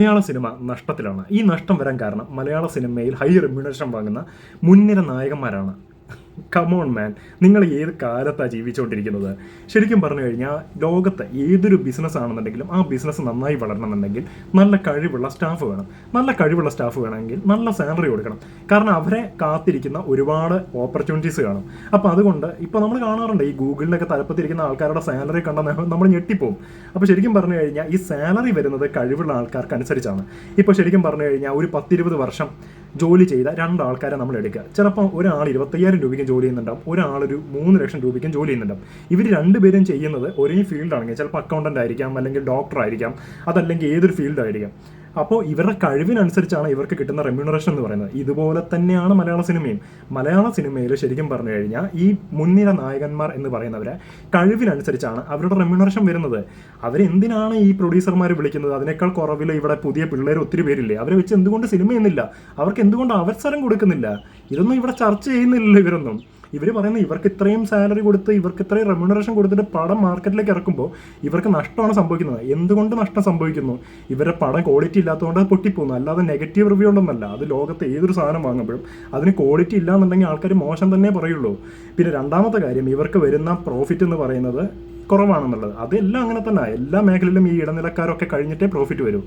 മലയാള cinema നഷ്ടത്തിലാണ്. ഈ നഷ്ടം വരാൻ കാരണം മലയാള സിനിമയിൽ ഹൈ റെമ്യൂണറേഷൻ വാങ്ങുന്ന മുൻനിര നായകന്മാരാണ്. കമോൺ മാൻ, നിങ്ങൾ ഏത് കാലത്താണ് ജീവിച്ചുകൊണ്ടിരിക്കുന്നത്? ശരിക്കും പറഞ്ഞു കഴിഞ്ഞാൽ ലോകത്ത് ഏതൊരു ബിസിനസ് ആണെന്നുണ്ടെങ്കിലും ആ ബിസിനസ് നന്നായി വളരണമെന്നുണ്ടെങ്കിൽ നല്ല കഴിവുള്ള സ്റ്റാഫ് വേണം. നല്ല കഴിവുള്ള സ്റ്റാഫ് വേണമെങ്കിൽ നല്ല സാലറി കൊടുക്കണം. കാരണം അവരെ കാത്തിരിക്കുന്ന ഒരുപാട് ഓപ്പർച്യൂണിറ്റീസ് കാണും. അപ്പോൾ അതുകൊണ്ട് ഇപ്പോൾ നമ്മൾ കാണാറുണ്ട് ഈ ഗൂഗിളിലൊക്കെ തലപ്പത്തിരിക്കുന്ന ആൾക്കാരുടെ സാലറി കണ്ടാൽ നമ്മൾ ഞെട്ടിപ്പോവും. അപ്പോൾ ശരിക്കും പറഞ്ഞു കഴിഞ്ഞാൽ ഈ സാലറി വരുന്നത് കഴിവുള്ള ആൾക്കാർക്ക് അനുസരിച്ചാണ്. ഇപ്പോൾ ശരിക്കും പറഞ്ഞു കഴിഞ്ഞാൽ ഒരു 10-20 വർഷം ജോലി ചെയ്ത 2 ആൾക്കാരെ നമ്മൾ എടുക്കുക. ചിലപ്പോൾ ഒരാൾ 25,000 രൂപയ്ക്കും ജോലി ചെയ്യുന്നുണ്ടാവും, ഒരാളൊരു 3 ലക്ഷം രൂപയ്ക്കും ജോലി ചെയ്യുന്നുണ്ടാവും. ഇവർ രണ്ടുപേരും ചെയ്യുന്നത് ഒരേ ഫീൽഡാണെങ്കിൽ ചിലപ്പോൾ അക്കൗണ്ടൻ്റ് ആയിരിക്കാം, അല്ലെങ്കിൽ ഡോക്ടർ ആയിരിക്കാം, അതല്ലെങ്കിൽ ഏതൊരു ഫീൽഡായിരിക്കാം. അപ്പോൾ ഇവരുടെ കഴിവിനനുസരിച്ചാണ് ഇവർക്ക് കിട്ടുന്ന റെമ്യൂണറേഷൻ എന്ന് പറയുന്നത്. ഇതുപോലെ തന്നെയാണ് മലയാള സിനിമയും. മലയാള സിനിമയിൽ ശരിക്കും പറഞ്ഞു കഴിഞ്ഞാൽ ഈ മുൻനിര നായകന്മാർ എന്ന് പറയുന്നവരെ കഴിവിനനുസരിച്ചാണ് അവരുടെ റെമ്യൂണറേഷൻ വരുന്നത്. അവരെന്തിനാണ് ഈ പ്രൊഡ്യൂസർമാർ വിളിക്കുന്നത്? അതിനേക്കാൾ കുറവിൽ ഇവിടെ പുതിയ പിള്ളേർ ഒത്തിരി പേരില്ലേ, അവരെ വെച്ച് എന്തുകൊണ്ട് സിനിമ ചെയ്യുന്നില്ല? അവർക്ക് എന്തുകൊണ്ട് അവസരം കൊടുക്കുന്നില്ല? ഇതൊന്നും ഇവിടെ ചർച്ച ചെയ്യുന്നില്ലല്ലോ ഇവരൊന്നും. ഇവർ പറയുന്നത് ഇവർക്ക് ഇത്രയും സാലറി കൊടുത്ത്, ഇവർക്ക് ഇത്രയും റെമ്യൂണറേഷൻ കൊടുത്തിട്ട് പടം മാർക്കറ്റിലേക്ക് ഇറക്കുമ്പോൾ ഇവർക്ക് നഷ്ടമാണ് സംഭവിക്കുന്നത്. എന്തുകൊണ്ട് നഷ്ടം സംഭവിക്കുന്നു? ഇവരുടെ പടം ക്വാളിറ്റി ഇല്ലാത്തതുകൊണ്ട് പൊട്ടിപ്പോകുന്നു, അല്ലാതെ നെഗറ്റീവ് റിവ്യൂ ഉണ്ടെന്നല്ല. അത് ലോകത്തെ ഏതൊരു സാധനം വാങ്ങുമ്പോഴും അതിന് ക്വാളിറ്റി ഇല്ലാന്നുണ്ടെങ്കിൽ ആൾക്കാർ മോശം തന്നെ പറയുള്ളൂ. പിന്നെ രണ്ടാമത്തെ കാര്യം, ഇവർക്ക് വരുന്ന പ്രോഫിറ്റ് എന്ന് പറയുന്നത് കുറവാണെന്നുള്ളത്. അതെല്ലാം അങ്ങനെ തന്നെ. എല്ലാ മേഖലയിലും ഈ ഇടനിലക്കാരൊക്കെ കഴിഞ്ഞിട്ടേ പ്രോഫിറ്റ് വരും.